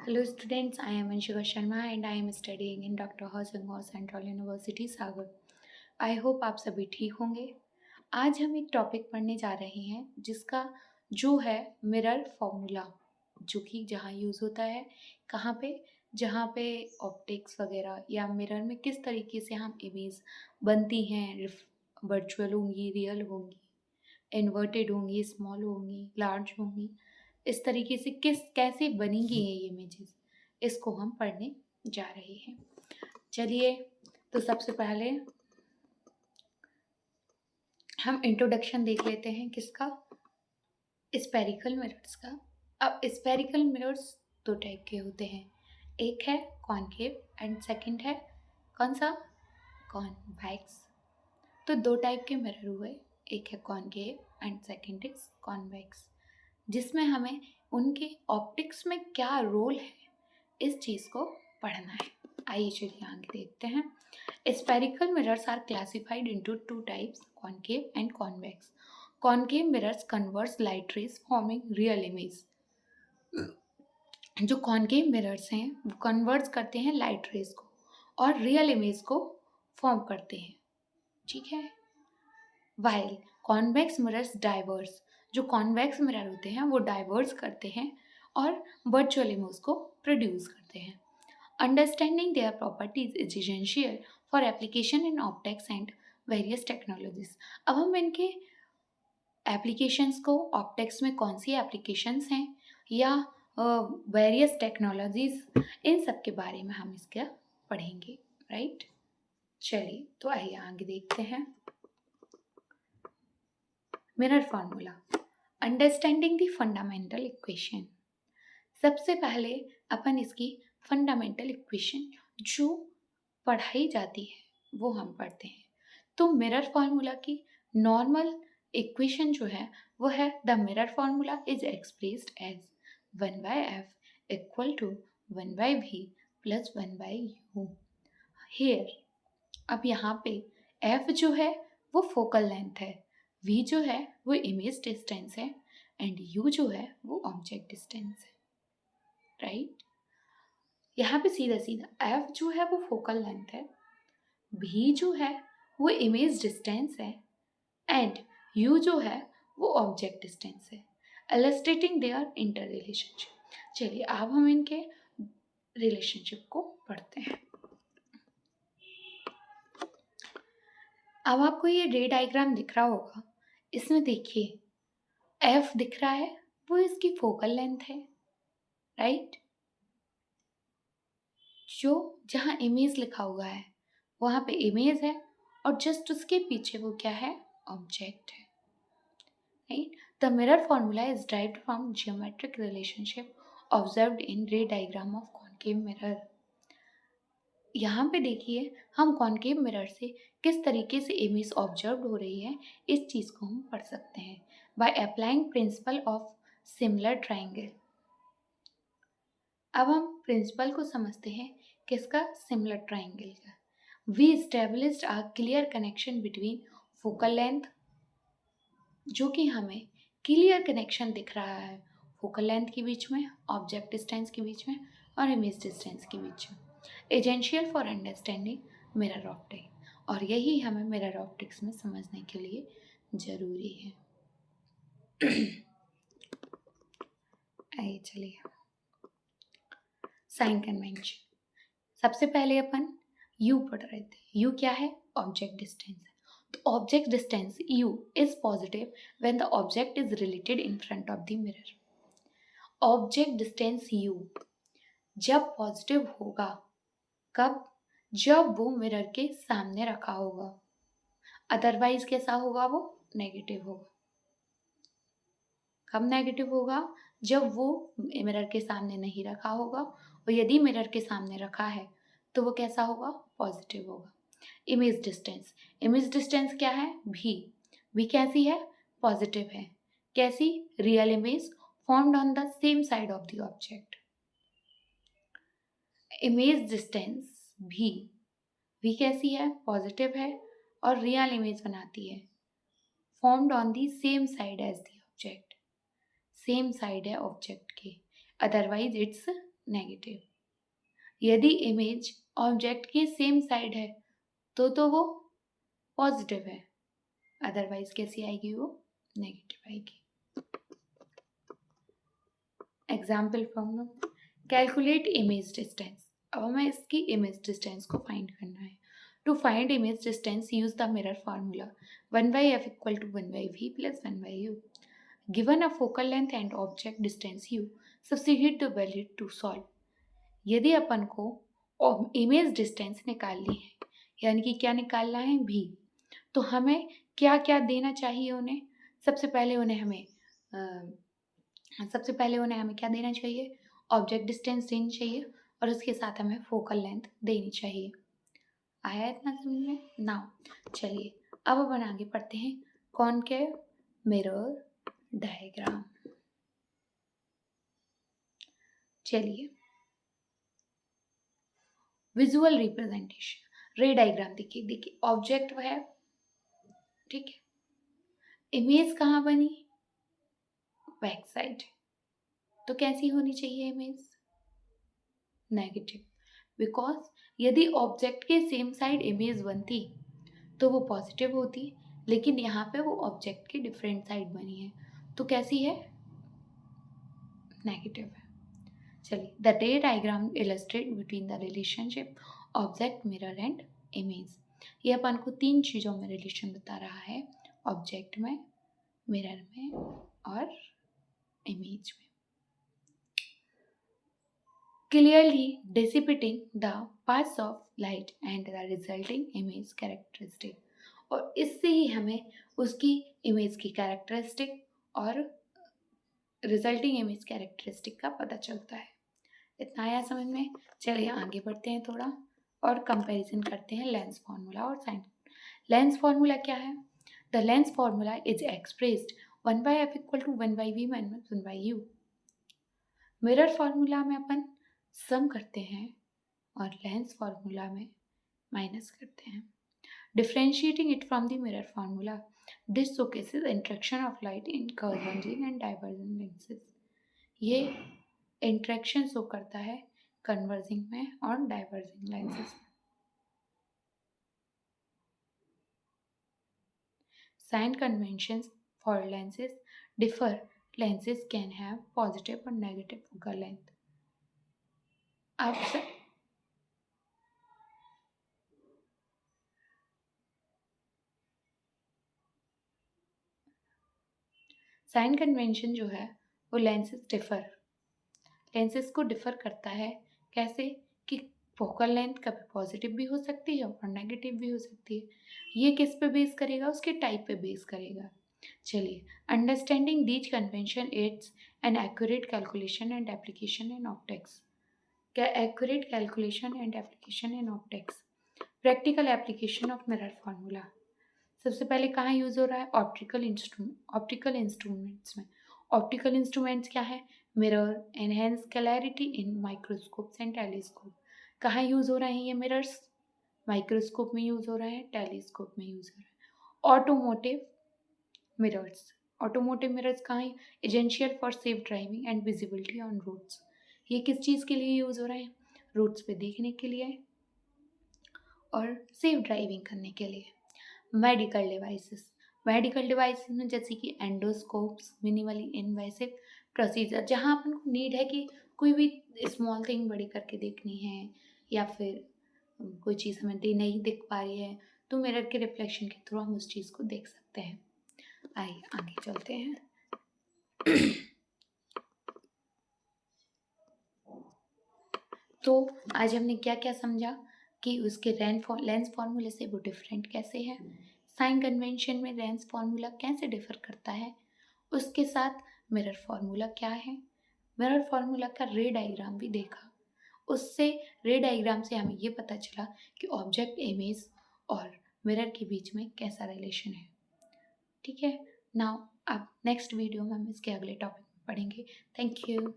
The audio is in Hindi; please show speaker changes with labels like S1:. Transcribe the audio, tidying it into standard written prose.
S1: Hello students, I am Anshika Sharma and I am studying in Dr. Hasangaon Central University Sagar. I hope आप सभी ठीक होंगे। आज हम एक टॉपिक पढ़ने जा रहे हैं जिसका जो है मिरर फॉर्मूला, जो कि जहाँ यूज़ होता है कहाँ पे, जहाँ पे ऑप्टिक्स वगैरह या मिरर में किस तरीके से हम इमेज बनती हैं, वर्चुअल होंगी, रियल होंगी, इन्वर्टेड होंगी, स्मॉल होंगी, लार्ज होंगी, इस तरीके से किस कैसे बनेंगी ये इमेजेस, इसको हम पढ़ने जा रहे हैं। चलिए, तो सबसे पहले हम इंट्रोडक्शन देख लेते हैं किसका, स्पेरिकल मिरर्स का। अब स्पेरिकल मिरर्स दो टाइप के होते हैं, एक है कॉनकेव एंड सेकंड है कौन सा, कॉन्वेक्स। तो दो टाइप के मिरर हुए, एक है concave and second is convex, जिसमें हमें उनके ऑप्टिक्स में क्या रोल है इस चीज़ को पढ़ना है। आइए चलिए आगे देखते हैं। Spherical mirrors are classified into two types, concave and convex. Concave mirrors converts light rays forming real image. जो कॉनकेव मिरर्स हैं वो कन्वर्ट्स करते हैं लाइट रेज को और रियल इमेज को फॉर्म करते हैं, ठीक है। वाइल कॉन्वेक्स मिरर्स डाइवर्स, जो कॉन्वेक्स मिरर होते हैं वो डाइवर्स करते हैं और वर्चुअल इमेज को प्रोड्यूस करते हैं। Understanding their properties is essential for application in optics and various technologies. अब हम इनके एप्लीकेशंस को, ऑप्टिक्स में कौन सी एप्लीकेशंस हैं या वेरियस टेक्नोलॉजीज, इन सब के बारे में हम इसका पढ़ेंगे, राइट। चलिए तो आइए आगे देखते हैं। Mirror formula, understanding the fundamental equation. सबसे पहले अपन इसकी फंडामेंटल इक्वेशन जो पढ़ाई जाती है वो हम पढ़ते हैं। तो मिरर फार्मूला की नॉर्मल इक्वेशन जो है वो है, the mirror formula is expressed as 1/f equal to 1/v plus 1/u। Here, अब यहाँ पे f जो है वो फोकल लेंथ है, v जो है वो इमेज डिस्टेंस है एंड u जो है वो ऑब्जेक्ट डिस्टेंस है, राइट। यहाँ पे सीधा सीधा f जो है वो फोकल लेंथ है, v जो है वो इमेज डिस्टेंस है एंड u जो है वो ऑब्जेक्ट डिस्टेंस है, इलस्ट्रेटिंग देयर इंटर रिलेशनशिप। चलिए अब हम इनके रिलेशनशिप को पढ़ते हैं। अब आपको ये रे डायग्राम दिख रहा होगा, इसमें देखिए f दिख रहा है वो इसकी फोकल लेंथ है, राइट। जो जहाँ इमेज लिखा हुआ है वहाँ पे इमेज है और जस्ट उसके पीछे वो क्या है, ऑब्जेक्ट है, right. The mirror formula is derived from geometric relationship observed in रे डायग्राम ऑफ कॉनकेव मिरर। यहाँ पे देखिए हम कॉनकेव मिरर से किस तरीके से इमेज ऑब्जर्व हो रही है इस चीज़ को हम पढ़ सकते हैं by applying principle of similar triangle. अब हम प्रिंसिपल को समझते हैं किसका, सिमिलर ट्राइंगल का। We established a clear connection between focal length, जो कि हमें क्लियर कनेक्शन दिख रहा है फोकल लेंथ के बीच में, ऑब्जेक्ट डिस्टेंस के बीच में और इमेज डिस्टेंस के बीच में, essential for understanding mirror optics, और यही हमें मिरर ऑप्टिक्स में समझने के लिए ज़रूरी है। आइए चलिए, साइन कन्वेंशन। सबसे पहले अपन u पढ़ रहे थे, u क्या है, ऑब्जेक्ट डिस्टेंस है। तो object distance u is positive when the object is related in front of the mirror. Object distance u जब पॉजिटिव होगा, कब, जब वो मिरर के सामने रखा होगा, अदरवाइज कैसा होगा, वो नेगेटिव होगा। कब नेगेटिव होगा, जब वो मिरर के सामने नहीं रखा होगा, और यदि मिरर के सामने रखा है तो वो कैसा होगा, पॉजिटिव होगा। इमेज डिस्टेंस, इमेज डिस्टेंस क्या है, v कैसी है, पॉजिटिव है। कैसी, real image formed on the same side of the object. Image distance v कैसी है, पॉजिटिव है और रियल इमेज बनाती है, formed on the same side as the object, same side है ऑब्जेक्ट के, अदरवाइज इट्स नेगेटिव। यदि इमेज ऑब्जेक्ट की सेम साइड है तो वो पॉजिटिव है, अदरवाइज कैसी आएगी, वो नेगेटिव आएगी। Example from calculate image distance. अब हमें इसकी इमेज डिस्टेंस को फाइंड करना है। To find image distance use the mirror formula 1/f equal to 1/v plus 1/u। Given a focal length and object distance u, substitute the value to solve. यदि अपन को इमेज डिस्टेंस निकालनी है, यानी कि क्या निकालना है, v, तो हमें क्या क्या देना चाहिए उन्हें। सबसे पहले उन्हें हमें क्या देना चाहिए, ऑब्जेक्ट डिस्टेंस देनी चाहिए और उसके साथ हमें फोकल लेंथ देनी चाहिए। आया इतना समझ में? नाउ चलिए अब अपन आगे पढ़ते हैं कॉनकेव मिरर डायग्राम। चलिए विजुअल रिप्रेजेंटेशन, रे डायग्राम देखिए ऑब्जेक्ट है, ठीक है, इमेज कहाँ बनी, बैक साइड, तो कैसी होनी चाहिए इमेज, नेगेटिव, बिकॉज यदि ऑब्जेक्ट के सेम साइड इमेज बनती तो वो पॉजिटिव होती, लेकिन यहाँ पे वो ऑब्जेक्ट की डिफरेंट साइड बनी है तो कैसी है, नेगेटिव है। चलिए द रे diagram illustrate between the relationship object mirror and image. ये अपन को 3 चीज़ों में रिलेशन बता रहा है, ऑब्जेक्ट में, मिरर में और इमेज में। Clearly dissipating the paths of light and the resulting image characteristic, और इससे ही हमें उसकी इमेज की कैरेक्टरिस्टिक और रिजल्टिंग इमेज कैरेक्टरिस्टिक का पता चलता है। इतना आया समझ में? चलिए आगे बढ़ते हैं थोड़ा और कंपैरिजन करते हैं लेंस फार्मूला और साइन। लेंस फार्मूला क्या है? The lens formula is expressed 1/f equal to 1/v minus 1/u। Mirror formula में अपन सम करते हैं और लेंस फार्मूला में माइनस करते हैं। Differentiating it from the mirror formula, this showcases interaction of light in converging and diverging lenses. ये इंटरेक्शन शो करता है कन्वर्जिंग में और डाइवर्जिंग लेंसेज में। Sign conventions for lenses differ, lenses can have positive or negative focal length. अब साइन कन्वेंशन जो है वो लेंसेज को डिफर करता है। कैसे कि फोकल लेंथ कभी पॉजिटिव भी हो सकती है और नेगेटिव भी हो सकती है। ये किस पे बेस करेगा? उसके टाइप पे बेस करेगा। चलिए understanding these convention aids an accurate calculation and application in optics. Accurate calculation and application in optics. Practical application of mirror formula. सबसे पहले कहाँ यूज़ हो रहा है? ऑप्टिकल इंस्ट्रूमेंट्स में। ऑप्टिकल इंस्ट्रूमेंट्स क्या है? Mirror, enhance clarity in microscopes and telescope. कहाँ यूज़ हो रहे हैं ये मिरर्स? माइक्रोस्कोप में यूज़ हो रहे हैं, टेलीस्कोप में यूज़ हो रहे हैं। ऑटोमोटिव मिरर्स, ऑटोमोटिव मिरर्स कहाँ है? Essential for safe driving and visibility on roads. ये किस चीज़ के लिए यूज़ हो रहे हैं? रोड्स पे देखने के लिए और सेफ ड्राइविंग करने के लिए। मेडिकल डिवाइसेस में जैसे कि एंडोस्कोप्स, मिनिमली इनवेसिव प्रोसीजर, जहाँ अपन को नीड है कि कोई भी स्मॉल थिंग बड़ी करके देखनी है या फिर कोई चीज़ हमें नहीं दिख पा रही है तो मिरर के रिफ्लेक्शन के थ्रू हम उस चीज़ को देख सकते हैं। आइए आगे चलते हैं। तो आज हमने क्या क्या समझा कि उसके लेंस फार्मूले से वो डिफरेंट कैसे है, साइन कन्वेंशन में लेंस फार्मूला कैसे डिफर करता है, उसके साथ मिरर फार्मूला क्या है, मिरर फार्मूला का रे डायग्राम भी देखा। उससे रे डायग्राम से हमें ये पता चला कि ऑब्जेक्ट इमेज और मिरर के बीच में कैसा रिलेशन है। ठीक है, नाउ अब नेक्स्ट वीडियो में हम इसके अगले टॉपिक में पढ़ेंगे। Thank you.